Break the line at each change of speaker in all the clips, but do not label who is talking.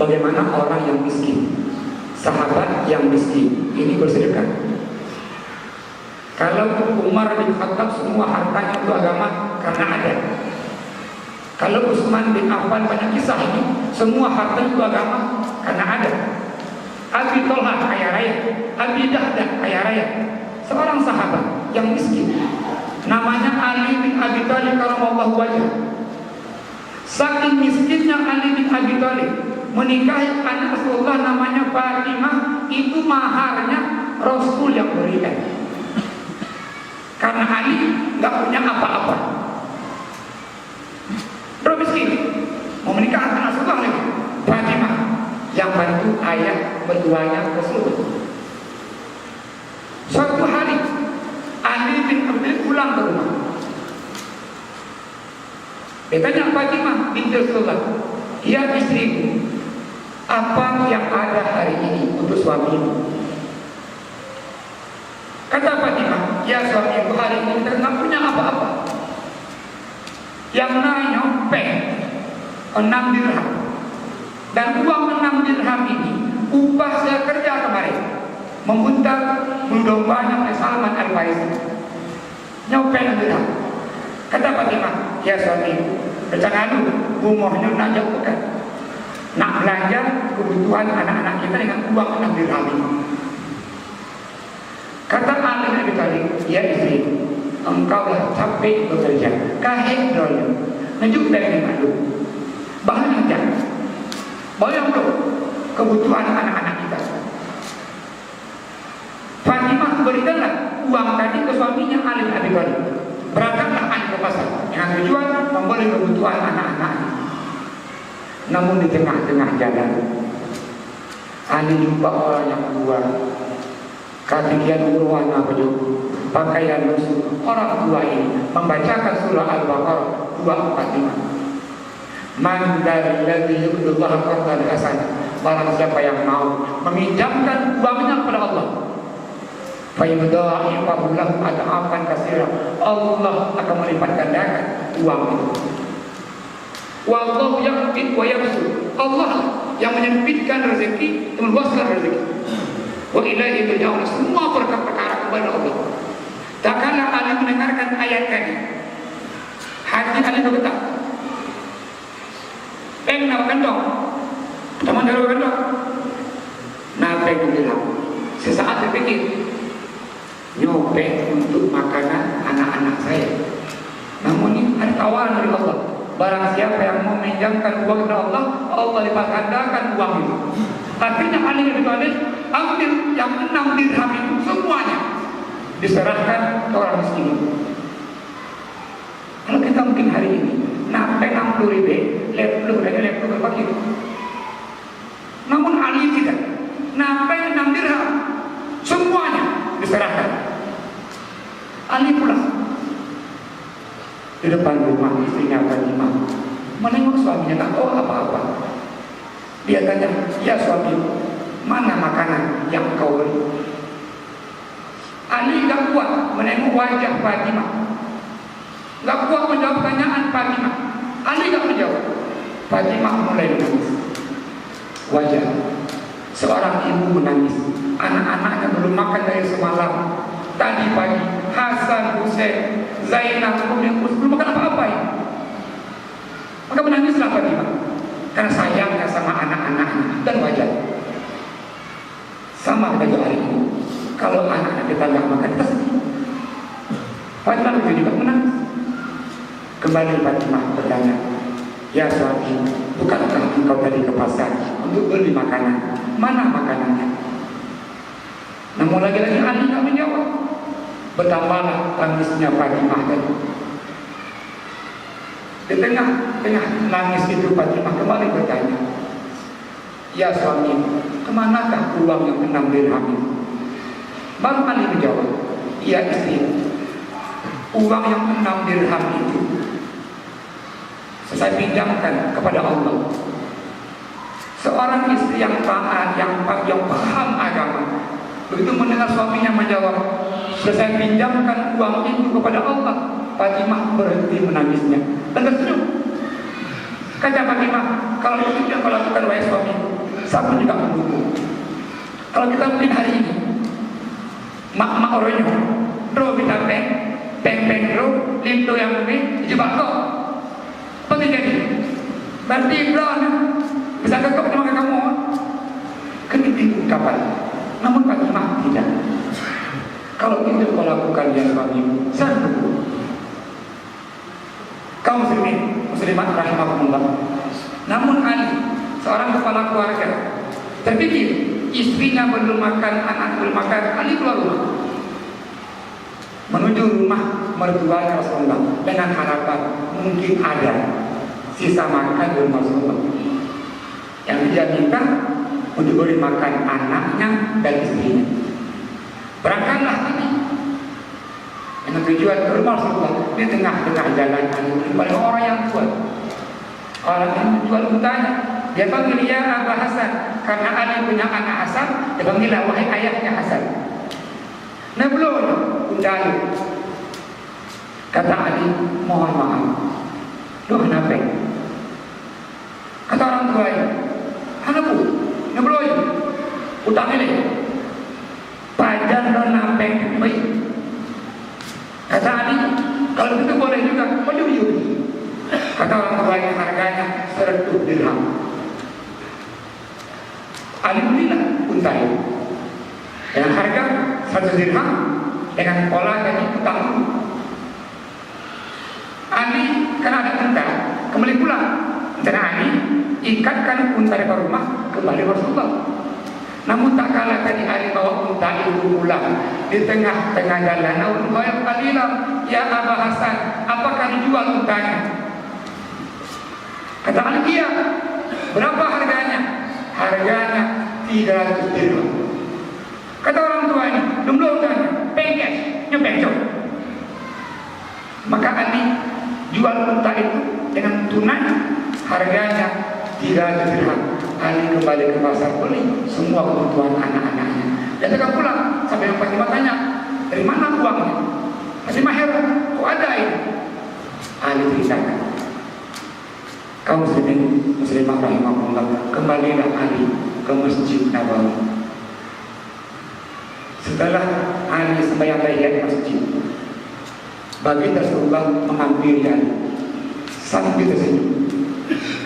bagaimana orang yang miskin, sahabat yang miskin ini bersedekah. Kalau Umar bin Khattab semua hartanya untuk agama karena ada. Kalau Utsman bin Affan banyak kisah ini, semua hartanya untuk agama karena ada. Abi Thalha kaya raya, Abi Dahdah kaya raya, seorang sahabat yang miskin, namanya Ali bin Abi Thalib karamallahu wajhah. Saking miskinnya Ali bin Abi Thalib menikahi anak Rasulullah namanya Fatimah, itu maharnya Rasul yang berikan. Karena Ali nggak punya apa-apa, bro miskin, mau menikah anak Rasulullah lagi, Fatimah yang bantu ayah berduanya Rasulullah. Suatu hari Ali bin Abi Thalib pulang ke rumah. Dia tanya Fatimah binti Rasulullah, "Ya istriku, apa yang ada hari ini untuk suamimu?" Kata Fatimah, "Ya suamiku, hari ini kita nggak punya apa-apa. Yang nyopeng 6 dirham. Dan uang 6 dirham ini upah saya kerja kemarin, memutar bulu dombanya oleh Salman Al-Farisi. Nyopeng 6 dirham." Kata Fatimah, "Ya suami, rencana bumohnya nak jauh bukan? Nak belanja kebutuhan anak-anak kita dengan uang 6 dirham ini." Kata Ali bin Abi Thalib, "Ya istri, engkau dah capek bekerja, kahit drone, nunjuk dari malu, bahan jangan, bayang kebutuhan anak-anak kita." Fatimah berikanlah uang tadi ke suaminya Ali bin Abi Thalib. Berangkatlah Ali ke pasar dengan tujuan membeli kebutuhan anak-anak. Namun di tengah-tengah jalan, Ali jumpa orang yang tua, katikian berwarna baju, pakaian lusuh. Orang tua ini membacakan surah Al-Baqarah 245. "Man dzalladzi yuqridullaha qardan hasanan." Barang siapa yang mau meminjamkan uangnya kepada Allah, fayudha'ifahu lahu ad'afan katsira, Allah akan melipat gandakan uang itu. Wallahu yaqbid wa yabsut, Allah yang menyempitkan rezeki dan meluaskan rezeki. Wa ilaihi turja'un, semua perkara kepada Allah. Tak kala Ali mendengarkan ayat tadi, hati Ali bergetar. Nak kendong, teman dari kendong. Nabi bilang, sesaat berpikir, nyopek untuk makanan anak-anak saya. Namun ini ada tawaran dari Allah. Barang siapa yang mau meminjamkan uang kepada Allah, Allah lipat gandakan uang itu. Akhirnya Ali bin Abi Thalib ambil yang 6 dirham itu semuanya diserahkan ke orang miskin. Kalau kita mungkin hari ini nampek 60.000, leplu berpakir. Namun Ali tidak, nampek 6 dirham semuanya diserahkan. Ali pulang di depan rumah istrinya Fatimah, menengok suaminya, tak tahu apa-apa. Dia tanya, "Ya suami, mana makanan yang kau beli?" Ali gak kuat menengok wajah Fatimah, gak kuat menjawab pertanyaan Fatimah. Ali gak menjawab. Fatimah mulai menangis. Wajah seorang ibu menangis. Anak-anaknya belum makan dari semalam. Tadi pagi Hasan, Husain, Zainab belum makan apa-apa ya. Maka menangislah Fatimah karena sayangnya sama anak-anaknya dan wajar. Sama kita juga hari ini, kalau anak-anak kita nggak makan, kita sedih. Fatimah juga menangis. Kembali Fatimah bertanya, "Ya suami, bukankah engkau tadi ke pasar untuk beli makanan? Mana makanannya?" Namun lagi-lagi Ali tak menjawab. Bertambahlah tangisnya Fatimah tadi. Di tengah-tengah nangis itu Fatimah kembali bertanya, "Ya suami, kemanakah uang yang 6 dirham itu?" Baru Ali menjawab, "Ya istri, uang yang 6 dirham itu saya pinjamkan kepada Allah." Seorang istri yang taat, yang paham agama, begitu mendengar suaminya menjawab, "Saya pinjamkan uang itu kepada Allah," Fatimah berhenti menangisnya dan tersenyum. Kata Fatimah, "Kalau itu yang kau lakukan wahai suami, Sapu juga mendukung. Kalau kita mungkin hari ini mak orangnya ro kita peng ro limto yang ini jebak kok apa terjadi? Berarti bro bisa kekop sama kamu kan itu kapal. Namun bagi mak tidak. Kalau kita melakukan yang kami sanggup. Kaum muslimat rahimahumullah. Namun Ali, seorang kepala keluarga, terpikir istrinya belum makan, anak belum makan, Ali keluar rumah menuju rumah mertuanya Rasulullah dengan harapan mungkin ada sisa makan di rumah Rasulullah yang dia minta untuk beri makan anaknya dan istrinya. Berangkatlah Ali dengan tujuan ke rumah Rasulullah. Di tengah-tengah jalan Ali pada orang yang tua, orang yang menjual untanya. Dia panggil ya Aba Hasan, karena Ali punya anak Hasan. Dia panggil wahai ayahnya Hasan. Nablon untai. Kata Ali, mohon maaf. Lu kenapa? Kata orang tua ini, anakku, nablon utang ini. Pajan lo nampeng baik. Kata Ali, kalau itu boleh juga, boleh. Kata orang tua yang harganya 100 dirham. Ali belilah unta itu dengan harga 100 dirham dengan pola gaji utang. Ali karena ada unta kembali pulang. Karena Ali ikatkan unta di rumah kembali Rasulullah. Namun tak kalah tadi Ali bawa unta itu pulang di tengah-tengah jalan. Namun Alilah, ya Aba Hasan, apakah dijual untanya? Kata Ali, iya. Berapa harganya? Harganya 300 dirham. Kata orang tua ini, belum untanya, pengkes, nyepecok. Maka Ali jual unta itu dengan tunai, harganya 300 dirham. Ali kembali ke pasar beli semua kebutuhan anak-anaknya. Dan mereka pulang sampai yang Fatimah tanya, dari mana uangnya? Fatimah heran, kok ada ini? Ali ceritakan. Kaum muslimah rahimahullah, kembalilah Ali ke Masjid Nabawi. Setelah Ali sembahyang tahiyat masjid, baginda Rasulullah menghampiri Ali sambil tersenyum.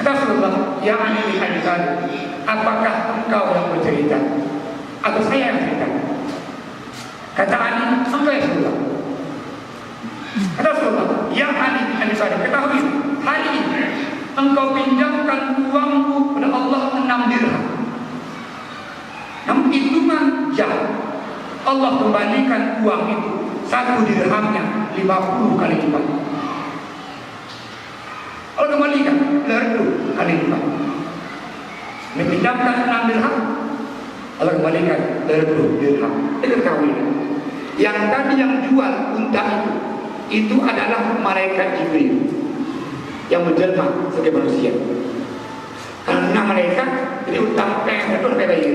Kata Rasulullah, ya Ali bin Abi Thalib, apakah engkau yang bercerita atau saya yang cerita? Kata Ali, engkau ya Rasulullah. Kata Rasulullah, ya Ali bin Abi Thalib, ketahui hari ini engkau pinjamkan uangmu kepada Allah 6 dirham. Namun hitungan jam Allah kembalikan uang itu 1 dirhamnya 50 kali lipat. Allah kembalikan 100 kali lipat. Dipinjamkan 6 dirham, Allah kembalikan 100 dirham. Itu kawinan. Yang tadi yang jual unta itu adalah malaikat Jibril yang menjelma sebagai manusia. Karena malaikat jadi utang peng itu lebih baik.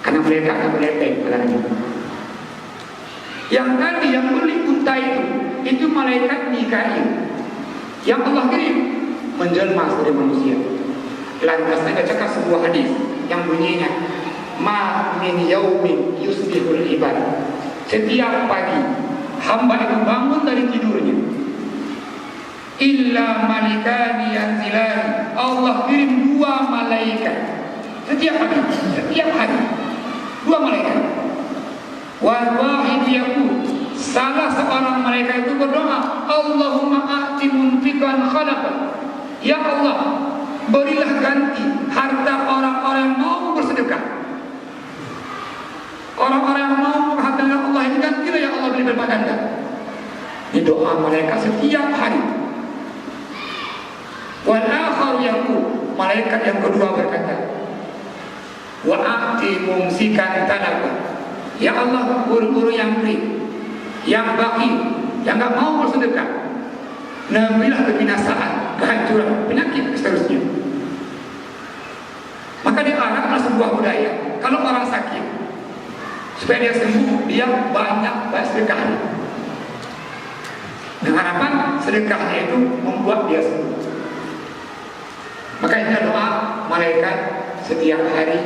Karena mereka akan melepeng katanya. Yang tadi yang beli unta itu malaikat Mikail yang Allah kirim menjelma sebagai manusia. Lantas saya cakap sebuah hadis yang bunyinya, ma min yaumin yusbihul ibad. Setiap pagi hamba itu bangun dari tidurnya, illa malikani yanzilani, Allah kirim 2 malaikat setiap pagi, setiap hari 2 malaikat. Wal wahid yaqul, salah seorang malaikat itu berdoa, Allahumma a'ti munfiqan khalaqa, ya Allah berilah ganti harta orang-orang yang mau bersedekah. Orang-orang yang mau harta Allah ini gantilah ya Allah beri berlipat ganda. Ini doa malaikat setiap hari. Wal akhar yaqul, malaikat yang kedua berkata, wa a'ti mumsikan talaba, ya Allah guru-guru yang beri, yang baki, yang tak mau bersedekah, nabilah kebinasaan, kehancuran, penyakit seterusnya. Maka di Arab ada sebuah budaya, kalau orang sakit supaya dia sembuh, dia banyak sedekah. Dengan harapan sedekahnya itu membuat dia sembuh. Maka ini doa malaikat setiap hari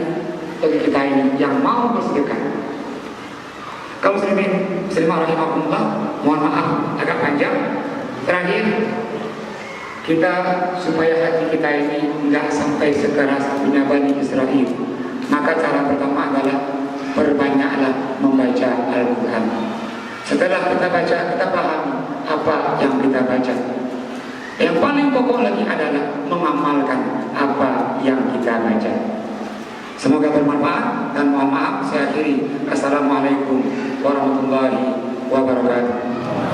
bagi kita ini yang mau bersedekah. Kaum muslimah rahimahumullah, mohon maaf agak panjang. Terakhir, kita supaya hati kita ini nggak sampai sekeras punya Bani Israel, maka cara pertama adalah perbanyaklah membaca Al-Quran. Setelah kita baca, kita pahami apa yang kita baca. Yang paling pokok lagi adalah mengamalkan apa yang kita baca. Semoga bermanfaat dan mohon maaf saya akhiri. Assalamualaikum warahmatullahi wabarakatuh.